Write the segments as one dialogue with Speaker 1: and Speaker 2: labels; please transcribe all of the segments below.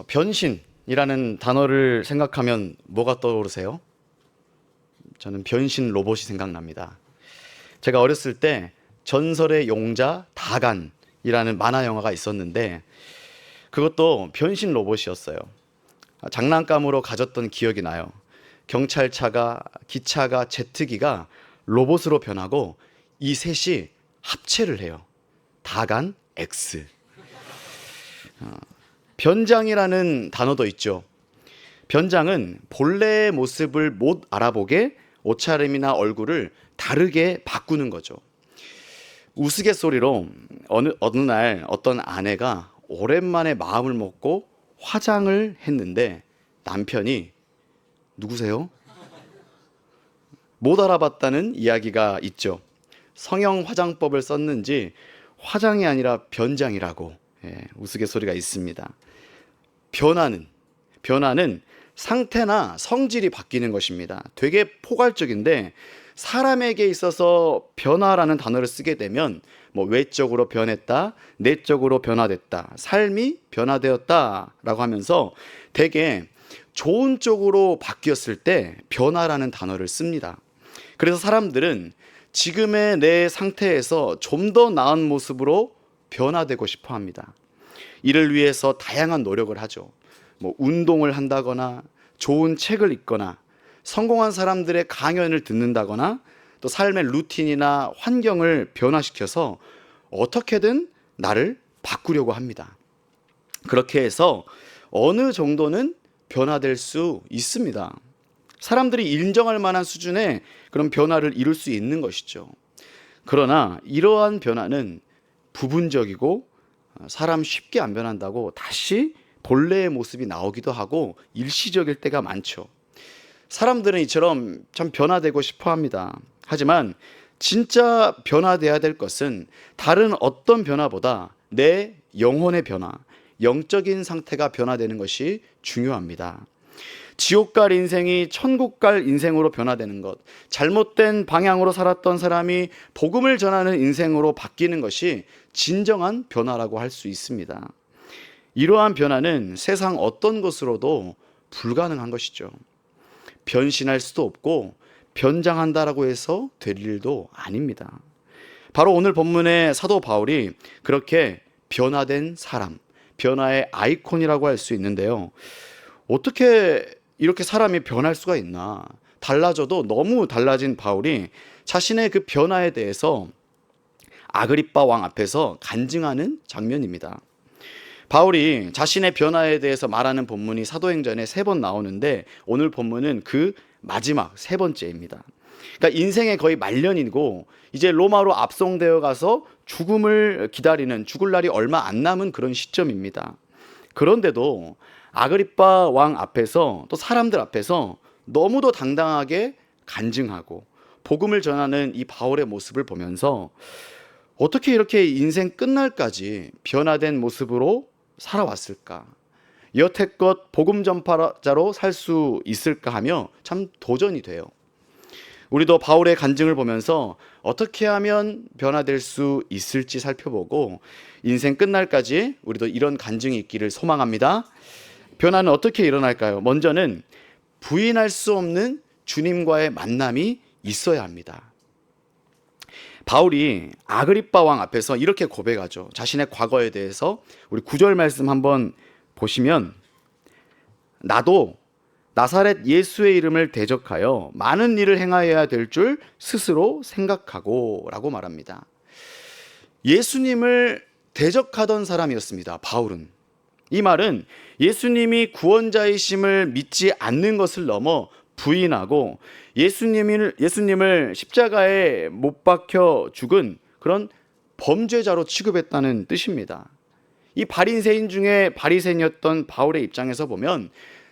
Speaker 1: 변신이라는 단어를 생각하면 뭐가 떠오르세요? 저는 변신 로봇이 생각납니다. 제가 어렸을 때 전설의 용자 다간이라는 만화 영화가 있었는데 그것도 변신 로봇이었어요. 장난감으로 가졌던 기억이 나요. 경찰차가, 기차가, 제트기가 로봇으로 변하고 이 셋이 합체를 해요. 다간 X. 변장이라는 단어도 있죠. 변장은 본래의 모습을 못 알아보게 옷차림이나 얼굴을 다르게 바꾸는 거죠. 우스갯소리로 어느 날 어떤 아내가 오랜만에 마음을 먹고 화장을 했는데 남편이 누구세요? 못 알아봤다는 이야기가 있죠. 성형 화장법을 썼는지 화장이 아니라 변장이라고 우스갯소리가 있습니다. 변화는 상태나 성질이 바뀌는 것입니다. 되게 포괄적인데 사람에게 있어서 변화라는 단어를 쓰게 되면 외적으로 변했다, 내적으로 변화됐다, 삶이 변화되었다라고 하면서 되게 좋은 쪽으로 바뀌었을 때 변화라는 단어를 씁니다. 그래서 사람들은 지금의 내 상태에서 좀 더 나은 모습으로 변화되고 싶어 합니다. 이를 위해서 다양한 노력을 하죠. 운동을 한다거나 좋은 책을 읽거나 성공한 사람들의 강연을 듣는다거나 또 삶의 루틴이나 환경을 변화시켜서 어떻게든 나를 바꾸려고 합니다. 그렇게 해서 어느 정도는 변화될 수 있습니다. 사람들이 인정할 만한 수준의 그런 변화를 이룰 수 있는 것이죠. 그러나 이러한 변화는 부분적이고 사람 쉽게 안 변한다고 다시 본래의 모습이 나오기도 하고 일시적일 때가 많죠. 사람들은 이처럼 참 변화되고 싶어 합니다. 하지만 진짜 변화돼야 될 것은 다른 어떤 변화보다 내 영혼의 변화, 영적인 상태가 변화되는 것이 중요합니다. 지옥 갈 인생이 천국 갈 인생으로 변화되는 것, 잘못된 방향으로 살았던 사람이 복음을 전하는 인생으로 바뀌는 것이 진정한 변화라고 할 수 있습니다. 이러한 변화는 세상 어떤 것으로도 불가능한 것이죠. 변신할 수도 없고 변장한다라고 해서 될 일도 아닙니다. 바로 오늘 본문의 사도 바울이 그렇게 변화된 사람, 변화의 아이콘이라고 할 수 있는데요. 어떻게 이렇게 사람이 변할 수가 있나? 달라져도 너무 달라진 바울이 자신의 그 변화에 대해서 아그리빠 왕 앞에서 간증하는 장면입니다. 바울이 자신의 변화에 대해서 말하는 본문이 사도행전에 3번 나오는데 오늘 본문은 그 마지막 3번째입니다. 그러니까 인생의 거의 말년이고 이제 로마로 압송되어 가서 죽음을 기다리는, 죽을 날이 얼마 안 남은 그런 시점입니다. 그런데도 아그리빠 왕 앞에서 또 사람들 앞에서 너무도 당당하게 간증하고 복음을 전하는 이 바울의 모습을 보면서 어떻게 이렇게 인생 끝날까지 변화된 모습으로 살아왔을까? 여태껏 복음 전파자로 살 수 있을까 하며 참 도전이 돼요. 우리도 바울의 간증을 보면서 어떻게 하면 변화될 수 있을지 살펴보고 인생 끝날까지 우리도 이런 간증이 있기를 소망합니다. 변화는 어떻게 일어날까요? 먼저는 부인할 수 없는 주님과의 만남이 있어야 합니다. 바울이 아그리빠 왕 앞에서 이렇게 고백하죠. 자신의 과거에 대해서 우리 9절 말씀 한번 보시면 나도 나사렛 예수의 이름을 대적하여 많은 일을 행하여야 될 줄 스스로 생각하고 라고 말합니다. 예수님을 대적하던 사람이었습니다. 바울은. 이 말은 예수님이 구원자이심을 믿지 않는 것을 넘어 부인하고 예수님을 십자가에 못 박혀 죽은 그런 범죄자로 취급했다는 뜻입니다. 이 바리새인 중에 바리새인이었던 바울의 입장에서 보면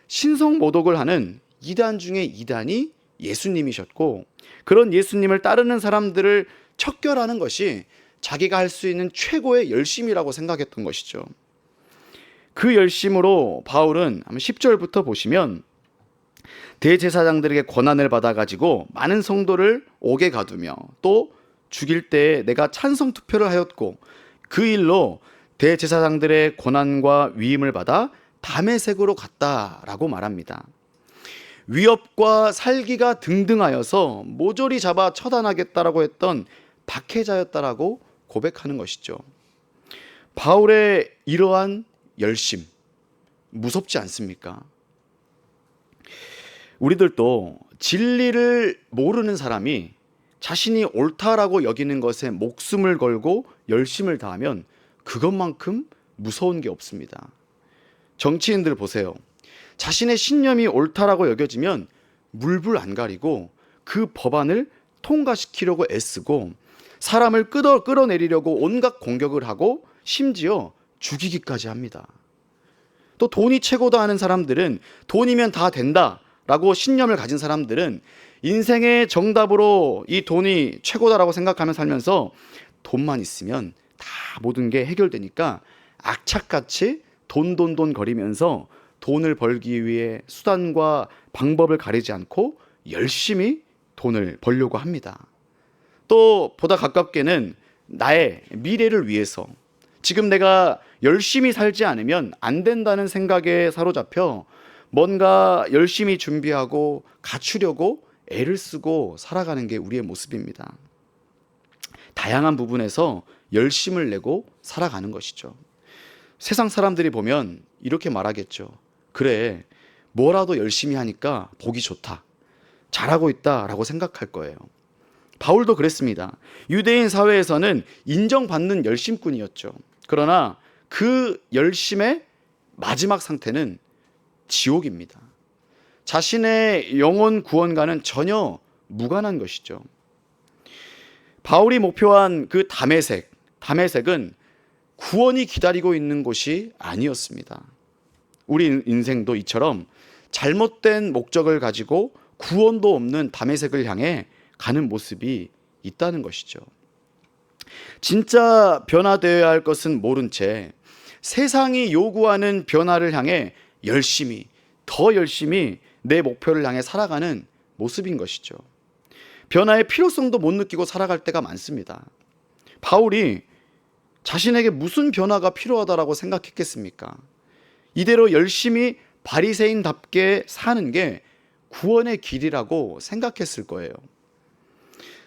Speaker 1: 신성모독을 하는 이단 중에 이단이 예수님이셨고 그런 예수님을 따르는 사람들을 척결하는 것이 자기가 할 수 있는 최고의 열심이라고 생각했던 것이죠. 그 열심으로 바울은 10절부터 보시면 대제사장들에게 권한을 받아가지고 많은 성도를 옥에 가두며 또 죽일 때에 내가 찬성 투표를 하였고 그 일로 대제사장들의 권한과 위임을 받아 다메섹으로 갔다라고 말합니다. 위협과 살기가 등등하여서 모조리 잡아 처단하겠다라고 했던 박해자였다라고 고백하는 것이죠. 바울의 이러한 열심, 무섭지 않습니까? 우리들도 진리를 모르는 사람이 자신이 옳다라고 여기는 것에 목숨을 걸고 열심을 다하면 그것만큼 무서운 게 없습니다. 정치인들 보세요. 자신의 신념이 옳다라고 여겨지면 물불 안 가리고 그 법안을 통과시키려고 애쓰고 사람을 끌어내리려고 온갖 공격을 하고 심지어 죽이기까지 합니다. 또 돈이 최고다 하는 사람들은 돈이면 다 된다라고 신념을 가진 사람들은 인생의 정답으로 이 돈이 최고다라고 생각하며 살면서 돈만 있으면 다 모든 게 해결되니까 악착같이 돈 거리면서 돈을 벌기 위해 수단과 방법을 가리지 않고 열심히 돈을 벌려고 합니다. 또 보다 가깝게는 나의 미래를 위해서 지금 내가 열심히 살지 않으면 안 된다는 생각에 사로잡혀 뭔가 열심히 준비하고 갖추려고 애를 쓰고 살아가는 게 우리의 모습입니다. 다양한 부분에서 열심을 내고 살아가는 것이죠. 세상 사람들이 보면 이렇게 말하겠죠. 그래, 뭐라도 열심히 하니까 보기 좋다. 잘하고 있다라고 생각할 거예요. 바울도 그랬습니다. 유대인 사회에서는 인정받는 열심꾼이었죠. 그러나 그 열심의 마지막 상태는 지옥입니다. 자신의 영혼 구원과는 전혀 무관한 것이죠. 바울이 목표한 그 다메섹은 구원이 기다리고 있는 곳이 아니었습니다. 우리 인생도 이처럼 잘못된 목적을 가지고 구원도 없는 다메섹을 향해 가는 모습이 있다는 것이죠. 진짜 변화되어야 할 것은 모른 채 세상이 요구하는 변화를 향해 더 열심히 내 목표를 향해 살아가는 모습인 것이죠. 변화의 필요성도 못 느끼고 살아갈 때가 많습니다. 바울이 자신에게 무슨 변화가 필요하다라고 생각했겠습니까? 이대로 열심히 바리새인답게 사는 게 구원의 길이라고 생각했을 거예요.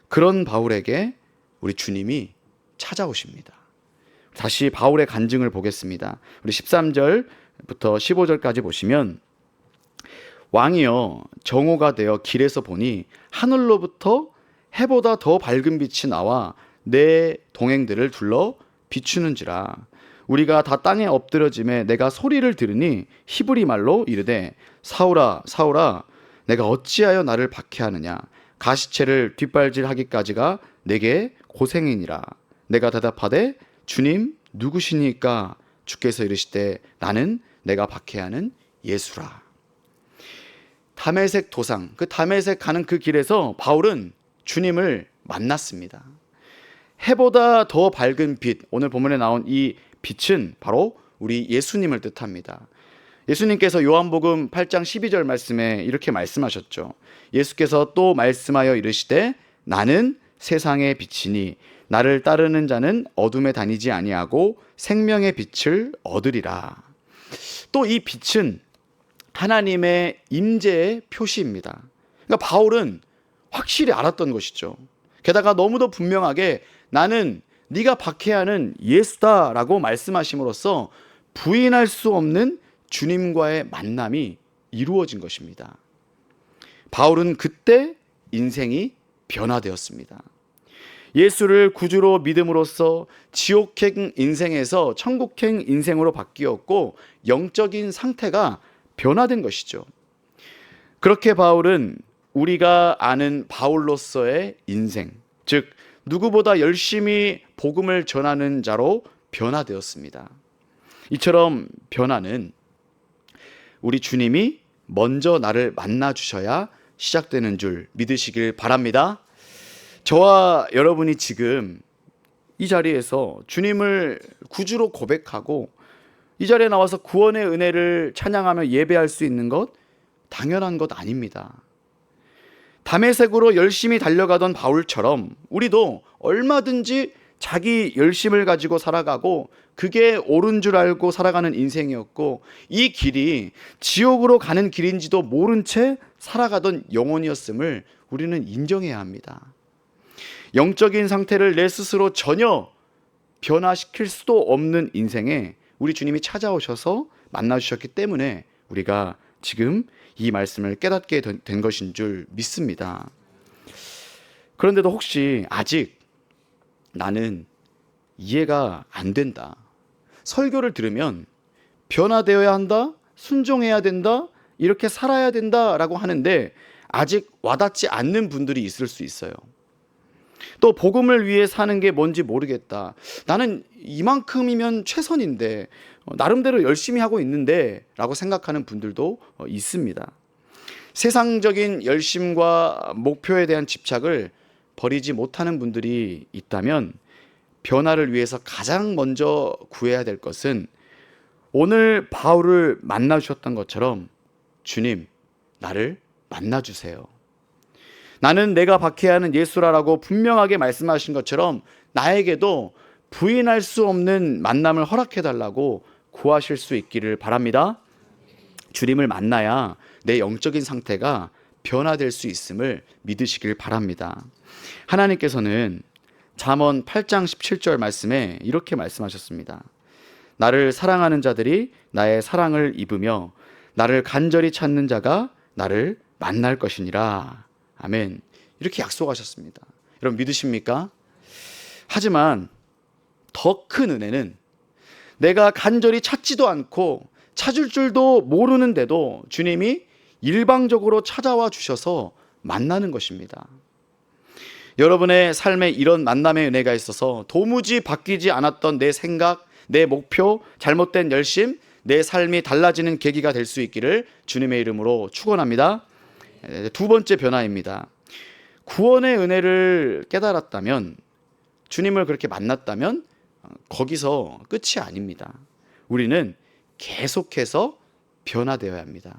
Speaker 1: 그런 바울에게 우리 주님이 찾아오십니다. 다시 바울의 간증을 보겠습니다. 우리 13절부터 15절까지 보시면 왕이여 정오가 되어 길에서 보니 하늘로부터 해보다 더 밝은 빛이 나와 내 동행들을 둘러 비추는지라. 우리가 다 땅에 엎드러짐에 내가 소리를 들으니 히브리 말로 이르되 사울아 사울아 내가 어찌하여 나를 박해하느냐. 가시체를 뒷발질하기까지가 내게 고생이니라. 내가 대답하되 주님 누구시니까? 주께서 이르시되 나는 내가 박해하는 예수라. 다메섹 도상, 그 다메섹 가는 그 길에서 바울은 주님을 만났습니다. 해보다 더 밝은 빛, 오늘 본문에 나온 이 빛은 바로 우리 예수님을 뜻합니다. 예수님께서 요한복음 8장 12절 말씀에 이렇게 말씀하셨죠. 예수께서 또 말씀하여 이르시되 나는 세상의 빛이니 나를 따르는 자는 어둠에 다니지 아니하고 생명의 빛을 얻으리라. 또 이 빛은 하나님의 임재의 표시입니다. 그러니까 바울은 확실히 알았던 것이죠. 게다가 너무도 분명하게 나는 네가 박해하는 예수다라고 말씀하심으로써 부인할 수 없는 주님과의 만남이 이루어진 것입니다. 바울은 그때 인생이 변화되었습니다. 예수를 구주로 믿음으로써 지옥행 인생에서 천국행 인생으로 바뀌었고 영적인 상태가 변화된 것이죠. 그렇게 바울은 우리가 아는 바울로서의 인생, 즉 누구보다 열심히 복음을 전하는 자로 변화되었습니다. 이처럼 변화는 우리 주님이 먼저 나를 만나 주셔야 시작되는 줄 믿으시길 바랍니다. 저와 여러분이 지금 이 자리에서 주님을 구주로 고백하고 이 자리에 나와서 구원의 은혜를 찬양하며 예배할 수 있는 것 당연한 것 아닙니다. 다메섹으로 열심히 달려가던 바울처럼 우리도 얼마든지 자기 열심을 가지고 살아가고 그게 옳은 줄 알고 살아가는 인생이었고, 이 길이 지옥으로 가는 길인지도 모른 채 살아가던 영혼이었음을 우리는 인정해야 합니다. 영적인 상태를 내 스스로 전혀 변화시킬 수도 없는 인생에 우리 주님이 찾아오셔서 만나주셨기 때문에 우리가 지금 이 말씀을 깨닫게 된 것인 줄 믿습니다. 그런데도 혹시 아직 나는 이해가 안 된다, 설교를 들으면 변화되어야 한다, 순종해야 된다, 이렇게 살아야 된다라고 하는데 아직 와닿지 않는 분들이 있을 수 있어요. 또 복음을 위해 사는 게 뭔지 모르겠다, 나는 이만큼이면 최선인데 나름대로 열심히 하고 있는데 라고 생각하는 분들도 있습니다. 세상적인 열심과 목표에 대한 집착을 버리지 못하는 분들이 있다면 변화를 위해서 가장 먼저 구해야 될 것은 오늘 바울을 만나 주셨던 것처럼 주님, 나를 만나 주세요. 나는 내가 박해야 하는 예수라라고 분명하게 말씀하신 것처럼 나에게도 부인할 수 없는 만남을 허락해 달라고 구하실 수 있기를 바랍니다. 주님을 만나야 내 영적인 상태가 변화될 수 있음을 믿으시길 바랍니다. 하나님께서는 잠언 8장 17절 말씀에 이렇게 말씀하셨습니다. 나를 사랑하는 자들이 나의 사랑을 입으며 나를 간절히 찾는 자가 나를 만날 것이니라. 아멘. 이렇게 약속하셨습니다. 여러분 믿으십니까? 하지만 더 큰 은혜는 내가 간절히 찾지도 않고 찾을 줄도 모르는데도 주님이 일방적으로 찾아와 주셔서 만나는 것입니다. 여러분의 삶에 이런 만남의 은혜가 있어서 도무지 바뀌지 않았던 내 생각, 내 목표, 잘못된 열심, 내 삶이 달라지는 계기가 될 수 있기를 주님의 이름으로 축원합니다. 두 번째 변화입니다. 구원의 은혜를 깨달았다면, 주님을 그렇게 만났다면 거기서 끝이 아닙니다. 우리는 계속해서 변화되어야 합니다.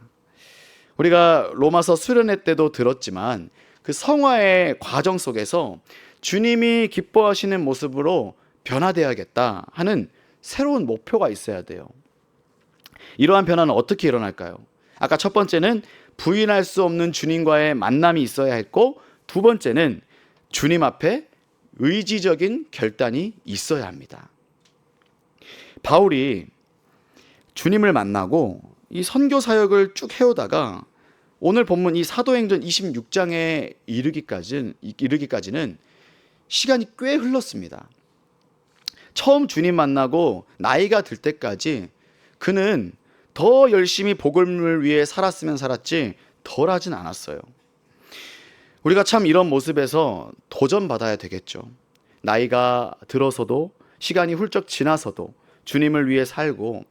Speaker 1: 우리가 로마서 수련회 때도 들었지만 그 성화의 과정 속에서 주님이 기뻐하시는 모습으로 변화되어야겠다 하는 새로운 목표가 있어야 돼요. 이러한 변화는 어떻게 일어날까요? 아까 첫 번째는 부인할 수 없는 주님과의 만남이 있어야 했고, 두 번째는 주님 앞에 의지적인 결단이 있어야 합니다. 바울이 주님을 만나고 이 선교 사역을 쭉 해오다가 오늘 본문 이 사도행전 26장에 이르기까지는 시간이 꽤 흘렀습니다. 처음 주님 만나고 나이가 들 때까지 그는 더 열심히 복음을 위해 살았으면 살았지 덜 하진 않았어요. 우리가 참 이런 모습에서 도전받아야 되겠죠. 나이가 들어서도, 시간이 훌쩍 지나서도 주님을 위해 살고,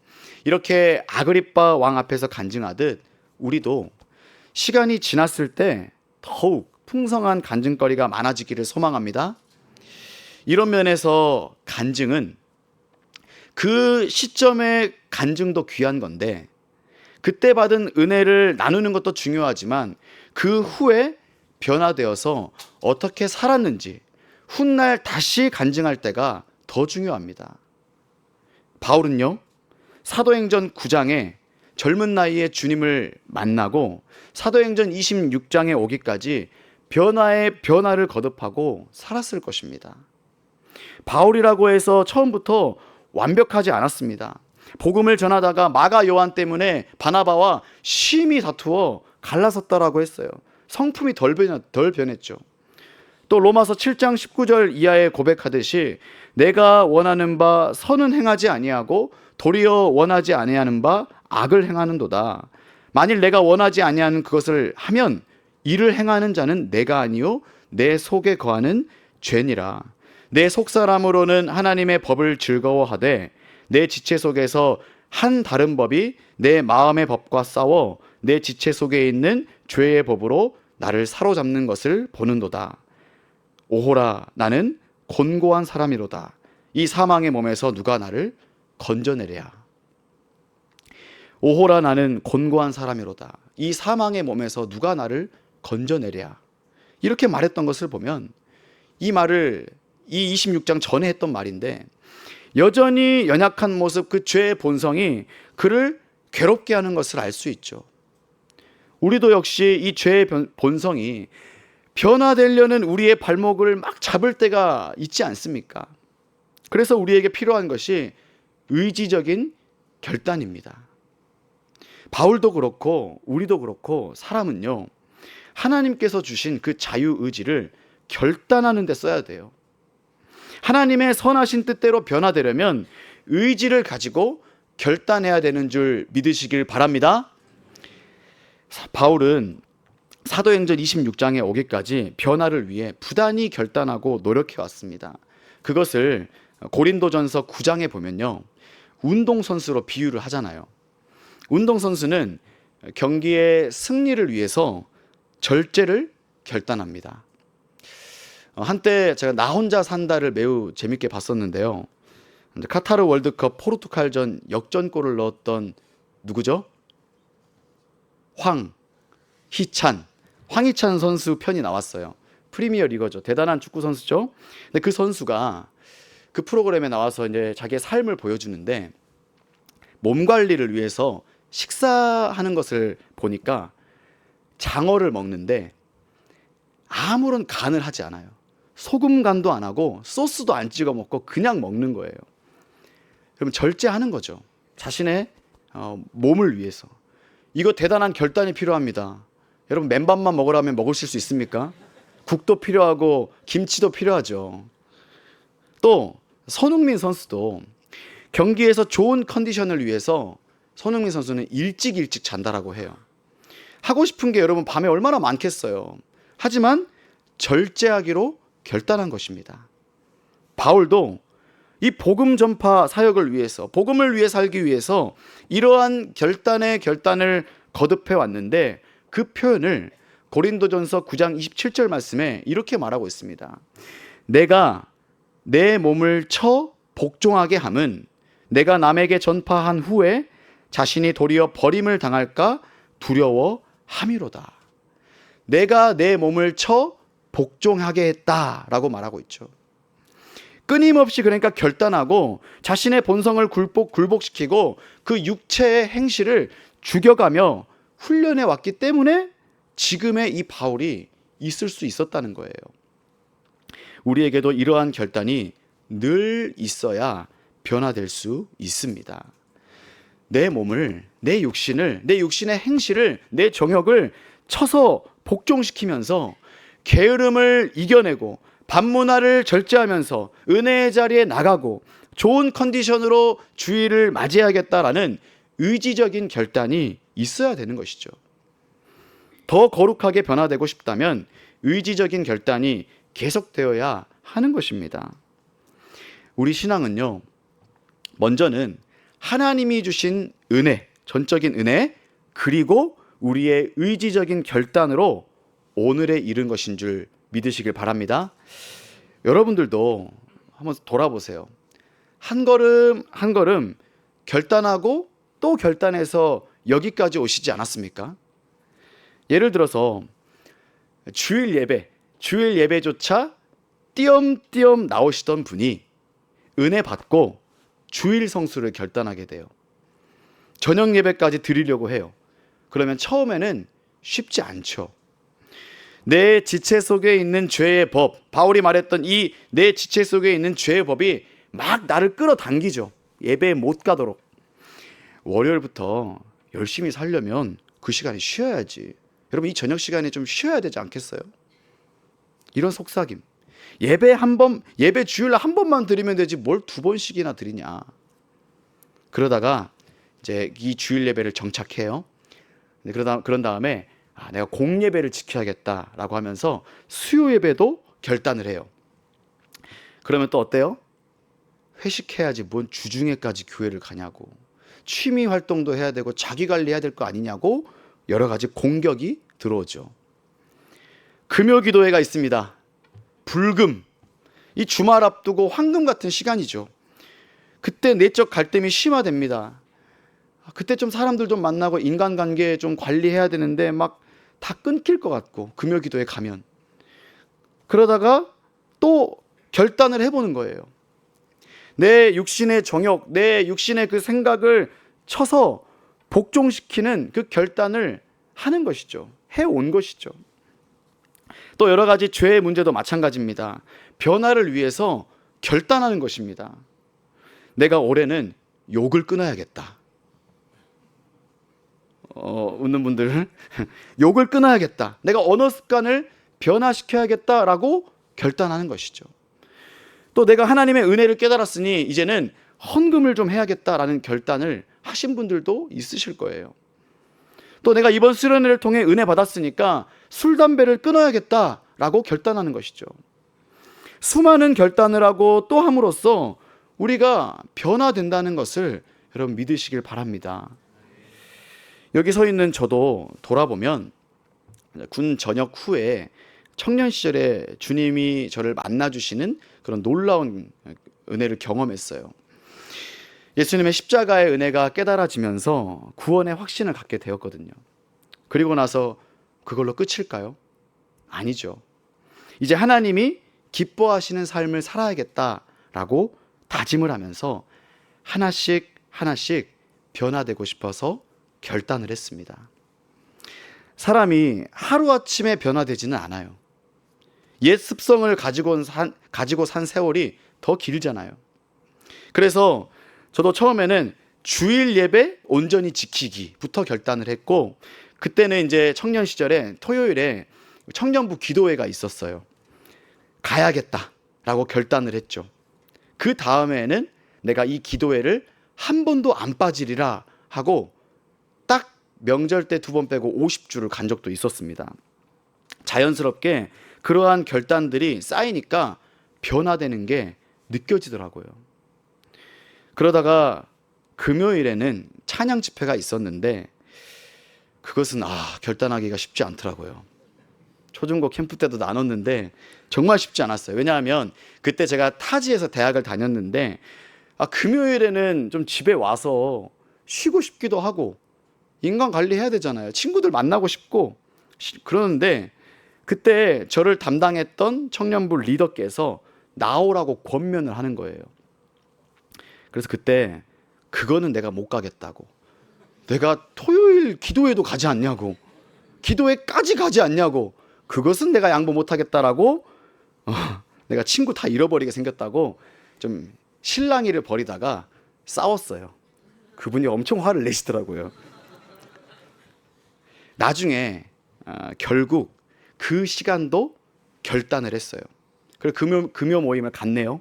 Speaker 1: 이렇게 아그리빠 왕 앞에서 간증하듯 우리도 시간이 지났을 때 더욱 풍성한 간증거리가 많아지기를 소망합니다. 이런 면에서 간증은 그 시점의 간증도 귀한 건데, 그때 받은 은혜를 나누는 것도 중요하지만 그 후에 변화되어서 어떻게 살았는지 훗날 다시 간증할 때가 더 중요합니다. 바울은요, 사도행전 9장에 젊은 나이에 주님을 만나고 사도행전 26장에 오기까지 변화의 변화를 거듭하고 살았을 것입니다. 바울이라고 해서 처음부터 완벽하지 않았습니다. 복음을 전하다가 마가 요한 때문에 바나바와 심히 다투어 갈라섰다라고 했어요. 성품이 덜 변했죠. 또 로마서 7장 19절 이하에 고백하듯이 내가 원하는 바 선은 행하지 아니하고 도리어 원하지 아니하는 바 악을 행하는도다. 만일 내가 원하지 아니하는 그것을 하면 이를 행하는 자는 내가 아니요 내 속에 거하는 죄니라. 내 속사람으로는 하나님의 법을 즐거워하되 내 지체 속에서 한 다른 법이 내 마음의 법과 싸워 내 지체 속에 있는 죄의 법으로 나를 사로잡는 것을 보는도다. 오호라, 나는 곤고한 사람이로다. 이 사망의 몸에서 누가 나를 건져내랴. 오호라, 나는 곤고한 사람이로다. 이 사망의 몸에서 누가 나를 건져내랴. 이렇게 말했던 것을 보면 이 말을 이 26장 전에 했던 말인데 여전히 연약한 모습, 그 죄의 본성이 그를 괴롭게 하는 것을 알 수 있죠. 우리도 역시 이 죄의 본성이 변화되려는 우리의 발목을 막 잡을 때가 있지 않습니까? 그래서 우리에게 필요한 것이 의지적인 결단입니다. 바울도 그렇고 우리도 그렇고 사람은요, 하나님께서 주신 그 자유의지를 결단하는 데 써야 돼요. 하나님의 선하신 뜻대로 변화되려면 의지를 가지고 결단해야 되는 줄 믿으시길 바랍니다. 바울은 사도행전 26장에 오기까지 변화를 위해 부단히 결단하고 노력해 왔습니다. 그것을 고린도전서 9장에 보면요, 운동선수로 비유를 하잖아요. 운동선수는 경기의 승리를 위해서 절제를 결단합니다. 한때 제가 나 혼자 산다를 매우 재밌게 봤었는데요. 카타르 월드컵 포르투갈전 역전골을 넣었던 누구죠? 황희찬 선수 편이 나왔어요. 프리미어 리거죠. 대단한 축구 선수죠. 근데 그 선수가 그 프로그램에 나와서 이제 자기의 삶을 보여주는데 몸 관리를 위해서 식사하는 것을 보니까 장어를 먹는데 아무런 간을 하지 않아요. 소금 간도 안 하고 소스도 안 찍어 먹고 그냥 먹는 거예요. 그러면 절제하는 거죠. 자신의 몸을 위해서. 이거 대단한 결단이 필요합니다. 여러분, 맨밥만 먹으라면 먹으실 수 있습니까? 국도 필요하고 김치도 필요하죠. 또 손흥민 선수도 경기에서 좋은 컨디션을 위해서 손흥민 선수는 일찍 잔다라고 해요. 하고 싶은 게 여러분 밤에 얼마나 많겠어요. 하지만 절제하기로 결단한 것입니다. 바울도 이 복음 전파 사역을 위해서, 복음을 위해 살기 위해서 이러한 결단을 거듭해 왔는데 그 표현을 고린도전서 9장 27절 말씀에 이렇게 말하고 있습니다. 내가 내 몸을 쳐 복종하게 함은 내가 남에게 전파한 후에 자신이 도리어 버림을 당할까 두려워함이로다. 내가 내 몸을 쳐 복종하게 했다라고 말하고 있죠. 끊임없이 그러니까 결단하고 자신의 본성을 굴복시키고 그 육체의 행실을 죽여가며 훈련해 왔기 때문에 지금의 이 바울이 있을 수 있었다는 거예요. 우리에게도 이러한 결단이 늘 있어야 변화될 수 있습니다. 내 몸을, 내 육신의 행실을, 내 정욕을 쳐서 복종시키면서 게으름을 이겨내고 밤문화를 절제하면서 은혜의 자리에 나가고 좋은 컨디션으로 주일을 맞이해야겠다라는 의지적인 결단이 있어야 되는 것이죠. 더 거룩하게 변화되고 싶다면 의지적인 결단이 계속되어야 하는 것입니다. 우리 신앙은요, 먼저는 하나님이 주신 은혜, 전적인 은혜, 그리고 우리의 의지적인 결단으로 오늘에 이른 것인 줄 믿으시길 바랍니다. 여러분들도 한번 돌아보세요. 한 걸음 한 걸음 결단하고 또 결단해서 여기까지 오시지 않았습니까? 예를 들어서 주일 예배조차 띄엄띄엄 나오시던 분이 은혜 받고 주일 성수를 결단하게 돼요. 저녁 예배까지 드리려고 해요. 그러면 처음에는 쉽지 않죠. 내 지체 속에 있는 죄의 법, 바울이 말했던 이 내 지체 속에 있는 죄의 법이 막 나를 끌어당기죠. 예배에 못 가도록. 월요일부터 열심히 살려면 그 시간에 쉬어야지. 여러분, 이 저녁 시간에 좀 쉬어야 되지 않겠어요? 이런 속삭임. 예배 주일날 한 번만 드리면 되지 뭘 두 번씩이나 드리냐. 그러다가 이제 이 주일 예배를 정착해요. 그런 다음에 내가 공예배를 지켜야겠다라고 하면서 수요 예배도 결단을 해요. 그러면 또 어때요? 회식해야지 뭔 주중에까지 교회를 가냐고, 취미 활동도 해야 되고 자기 관리해야 될 거 아니냐고 여러 가지 공격이 들어오죠. 금요 기도회가 있습니다. 불금, 이 주말 앞두고 황금 같은 시간이죠. 그때 내적 갈등이 심화됩니다. 그때 좀 사람들 좀 만나고 인간관계 좀 관리해야 되는데 막 다 끊길 것 같고, 금요 기도에 가면. 그러다가 또 결단을 해보는 거예요. 내 육신의 정욕, 내 육신의 그 생각을 쳐서 복종시키는 그 결단을 하는 것이죠. 해온 것이죠. 또 여러 가지 죄의 문제도 마찬가지입니다. 변화를 위해서 결단하는 것입니다. 내가 올해는 욕을 끊어야겠다. 웃는 분들 욕을 끊어야겠다. 내가 언어 습관을 변화시켜야겠다라고 결단하는 것이죠. 또 내가 하나님의 은혜를 깨달았으니 이제는 헌금을 좀 해야겠다라는 결단을 하신 분들도 있으실 거예요. 또 내가 이번 수련회를 통해 은혜 받았으니까 술, 담배를 끊어야겠다라고 결단하는 것이죠. 수많은 결단을 하고 또 함으로써 우리가 변화된다는 것을 여러분 믿으시길 바랍니다. 여기 서 있는 저도 돌아보면 군 전역 후에 청년 시절에 주님이 저를 만나주시는 그런 놀라운 은혜를 경험했어요. 예수님의 십자가의 은혜가 깨달아지면서 구원의 확신을 갖게 되었거든요. 그리고 나서 그걸로 끝일까요? 아니죠. 이제 하나님이 기뻐하시는 삶을 살아야겠다라고 다짐을 하면서 하나씩 하나씩 변화되고 싶어서 결단을 했습니다. 사람이 하루아침에 변화되지는 않아요. 옛 습성을 가지고 산 세월이 더 길잖아요. 그래서 저도 처음에는 주일 예배 온전히 지키기부터 결단을 했고, 그때는 이제 청년 시절에 토요일에 청년부 기도회가 있었어요. 가야겠다라고 결단을 했죠. 그 다음에는 내가 이 기도회를 한 번도 안 빠지리라 하고 딱 명절 때 2번 빼고 50주를 간 적도 있었습니다. 자연스럽게 그러한 결단들이 쌓이니까 변화되는 게 느껴지더라고요. 그러다가 금요일에는 찬양 집회가 있었는데 그것은 결단하기가 쉽지 않더라고요. 초중고 캠프 때도 나눴는데 정말 쉽지 않았어요. 왜냐하면 그때 제가 타지에서 대학을 다녔는데 금요일에는 좀 집에 와서 쉬고 싶기도 하고 인간 관리해야 되잖아요. 친구들 만나고 싶고 그러는데 그때 저를 담당했던 청년부 리더께서 나오라고 권면을 하는 거예요. 그래서 그때 그거는 내가 못 가겠다고, 내가 토요일 기도회도 가지 않냐고, 기도회까지 가지 않냐고, 그것은 내가 양보 못 하겠다라고 내가 친구 다 잃어버리게 생겼다고 좀 실랑이를 벌이다가 싸웠어요. 그분이 엄청 화를 내시더라고요. 나중에 결국 그 시간도 결단을 했어요. 그리고 금요 모임을 갔네요.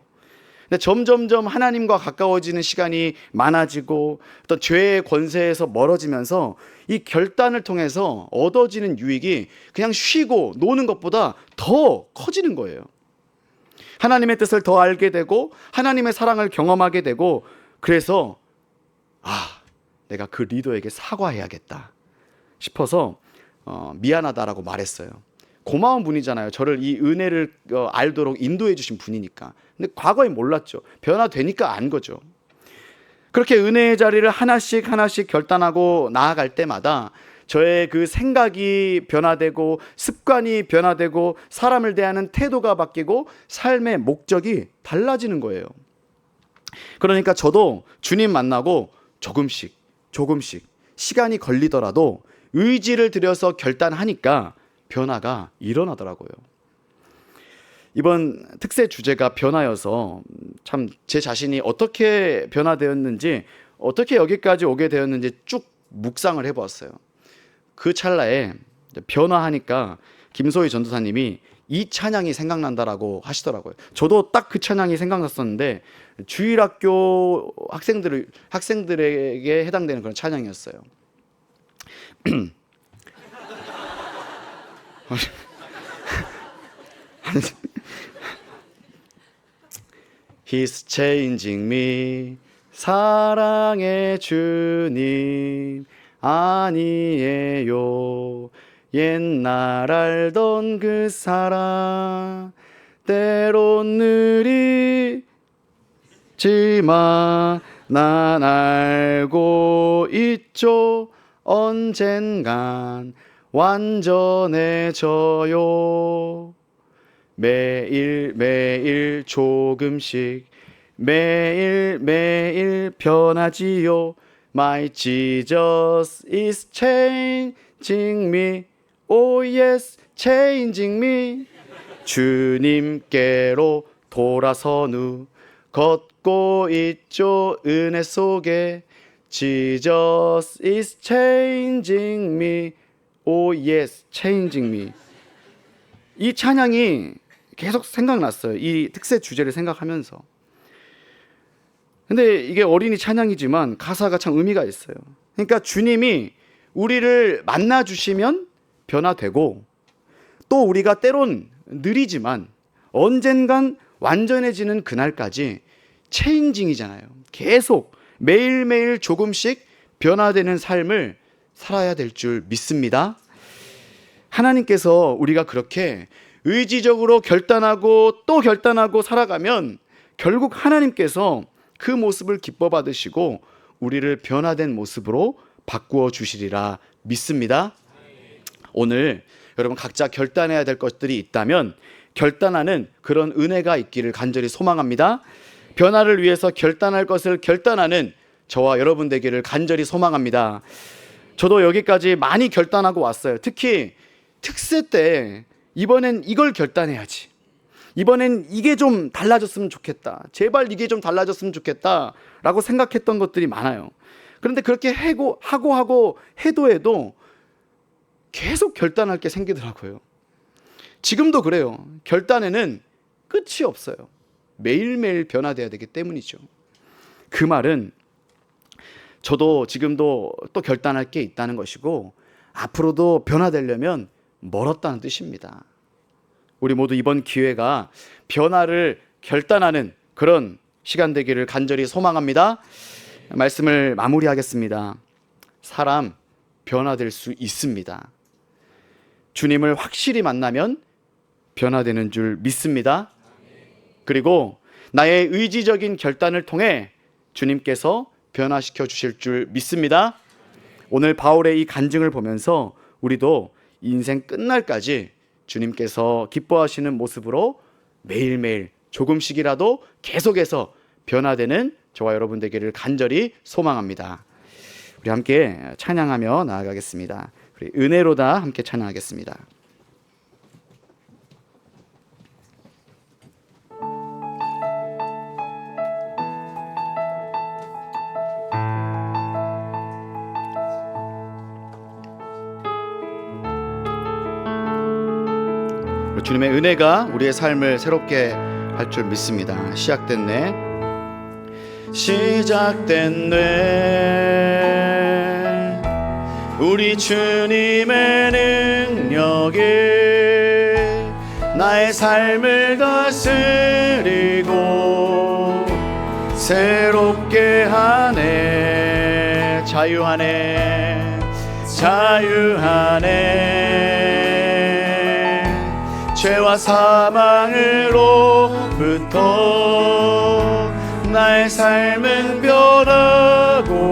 Speaker 1: 근데 점점점 하나님과 가까워지는 시간이 많아지고 어떤 죄의 권세에서 멀어지면서 이 결단을 통해서 얻어지는 유익이 그냥 쉬고 노는 것보다 더 커지는 거예요. 하나님의 뜻을 더 알게 되고 하나님의 사랑을 경험하게 되고, 그래서 내가 그 리더에게 사과해야겠다 싶어서 미안하다라고 말했어요. 고마운 분이잖아요. 저를 이 은혜를 알도록 인도해 주신 분이니까. 근데 과거에 몰랐죠. 변화되니까 안 거죠. 그렇게 은혜의 자리를 하나씩 하나씩 결단하고 나아갈 때마다 저의 그 생각이 변화되고 습관이 변화되고 사람을 대하는 태도가 바뀌고 삶의 목적이 달라지는 거예요. 그러니까 저도 주님 만나고 조금씩 시간이 걸리더라도 의지를 들여서 결단하니까 변화가 일어나더라고요. 이번 특세 주제가 변화여서 참 제 자신이 어떻게 변화되었는지, 어떻게 여기까지 오게 되었는지 쭉 묵상을 해보았어요. 그 찰나에 변화하니까 김소희 전도사님이 이 찬양이 생각난다라고 하시더라고요. 저도 딱 그 찬양이 생각났었는데 주일학교 학생들에게 해당되는 그런 찬양이었어요. He's changing me, 사랑의 주님 아니에요. 옛날 알던 그 사랑 때론 느리지만 난 알고 있죠. 언젠간 완전해져요. 매일매일 조금씩 매일매일 변하지요. My Jesus is changing me. Oh yes, changing me. 주님께로 돌아선 후 걷고 있죠 은혜 속에. Jesus is changing me. Oh yes, changing me. 이 찬양이 계속 생각났어요. 이 특세 주제를 생각하면서. 근데 이게 어린이 찬양이지만 가사가 참 의미가 있어요. 그러니까 주님이 우리를 만나 주시면 변화되고, 또 우리가 때론 느리지만 언젠간 완전해지는 그날까지 체인징이잖아요. 계속 매일매일 조금씩 변화되는 삶을 살아야 될 줄 믿습니다. 하나님께서 우리가 그렇게 의지적으로 결단하고 또 결단하고 살아가면 결국 하나님께서 그 모습을 기뻐 받으시고 우리를 변화된 모습으로 바꾸어 주시리라 믿습니다. 오늘 여러분 각자 결단해야 될 것들이 있다면 결단하는 그런 은혜가 있기를 간절히 소망합니다. 변화를 위해서 결단할 것을 결단하는 저와 여러분 되기를 간절히 소망합니다. 저도 여기까지 많이 결단하고 왔어요. 특히 특세 때 이번엔 이걸 결단해야지, 이번엔 이게 좀 달라졌으면 좋겠다, 제발 이게 좀 달라졌으면 좋겠다 라고 생각했던 것들이 많아요. 그런데 그렇게 하고 해도 계속 결단할 게 생기더라고요. 지금도 그래요. 결단에는 끝이 없어요. 매일매일 변화돼야 되기 때문이죠. 그 말은 저도 지금도 또 결단할 게 있다는 것이고 앞으로도 변화되려면 멀었다는 뜻입니다. 우리 모두 이번 기회가 변화를 결단하는 그런 시간 되기를 간절히 소망합니다. 말씀을 마무리하겠습니다. 사람 변화될 수 있습니다. 주님을 확실히 만나면 변화되는 줄 믿습니다. 그리고 나의 의지적인 결단을 통해 주님께서 변화시켜 주실 줄 믿습니다. 오늘 바울의 이 간증을 보면서 우리도 인생 끝날까지 주님께서 기뻐하시는 모습으로 매일매일 조금씩이라도 계속해서 변화되는 저와 여러분 되기를 간절히 소망합니다. 우리 함께 찬양하며 나아가겠습니다. 우리 은혜로다 함께 찬양하겠습니다. 주님의 은혜가 우리의 삶을 새롭게 할 줄 믿습니다. 시작됐네. 시작됐네. 우리 주님의 능력이 나의 삶을 다스리고 새롭게 하네. 자유하네. 자유하네. 죄와 사망으로부터 나의 삶은 변하구나.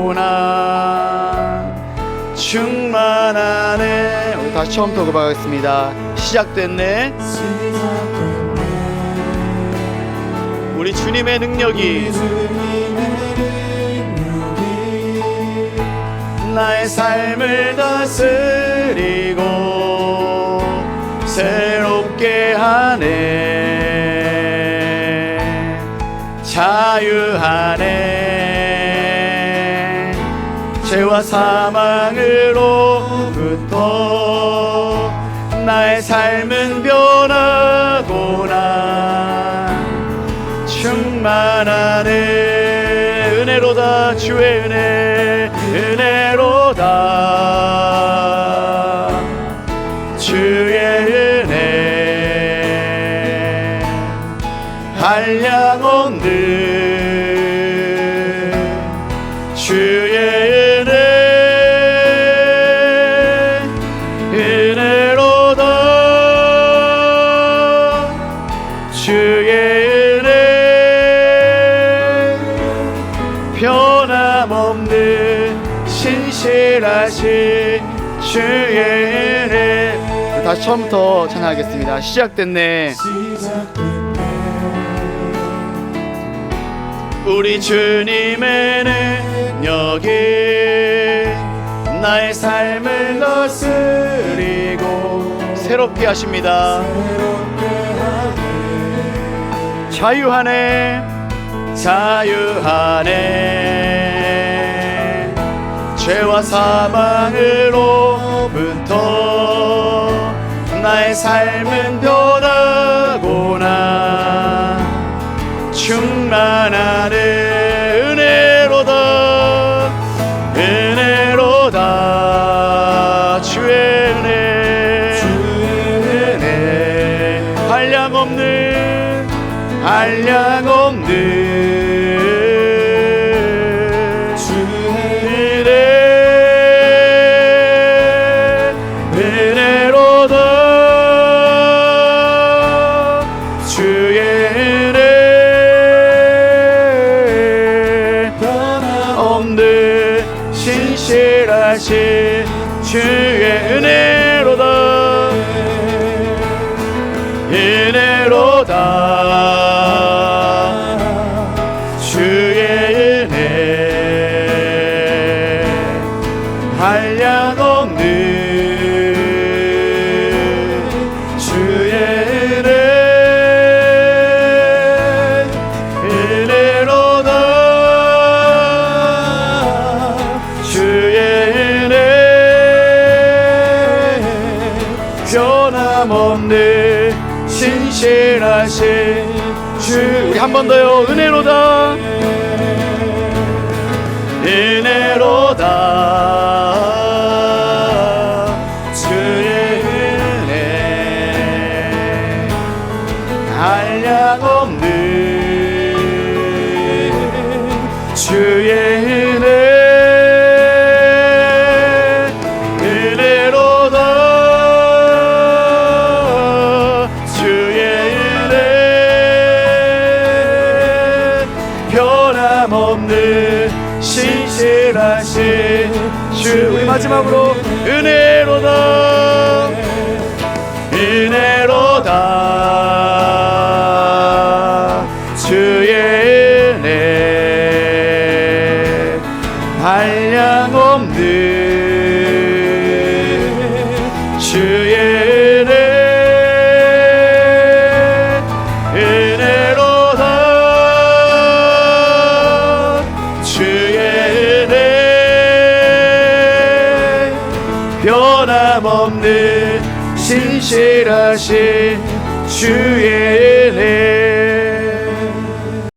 Speaker 1: 충만하네. 우리 다시 처음부터 고백하겠습니다. 시작됐네. 우리 주님의 능력이 나의 삶을 다스리고 새롭게 하네. 자유하네. 죄와 사망으로부터 나의 삶은 변하구나. 충만하네. 은혜로다. 주의 은혜. 은혜로다. 주의 은혜 한량없는 주의 은혜 은혜로다. 주의 은혜 변함없는 신실하신 주의 은혜. 다시 처음부터 찬양하겠습니다. 시작됐네. 우리 주님의 능력이 나의 삶을 다스리고 새롭게 하십니다. 자유하네, 자유하네. 죄와 사망으로부터 나의 삶은 변하구나. 충만한 은혜로다, 은혜로다. 주의 은혜, 주의 은혜. 한량없는, 한량없는 주의 은혜로다, 은혜로다. 주의 은혜 한량없는 주의 은혜 은혜로다. 주의 변함없는 신실하신 주. 우리 한 번 더요. 은혜로다, 은혜로다. 주의 은혜 한량없는 주의 은혜 없는 신실하신 주. 우리 마지막으로 은혜로다, 은혜로다. 주의 은혜 한량없는 주의 은혜 은혜로다. 변함없는 신실하신 주의 은혜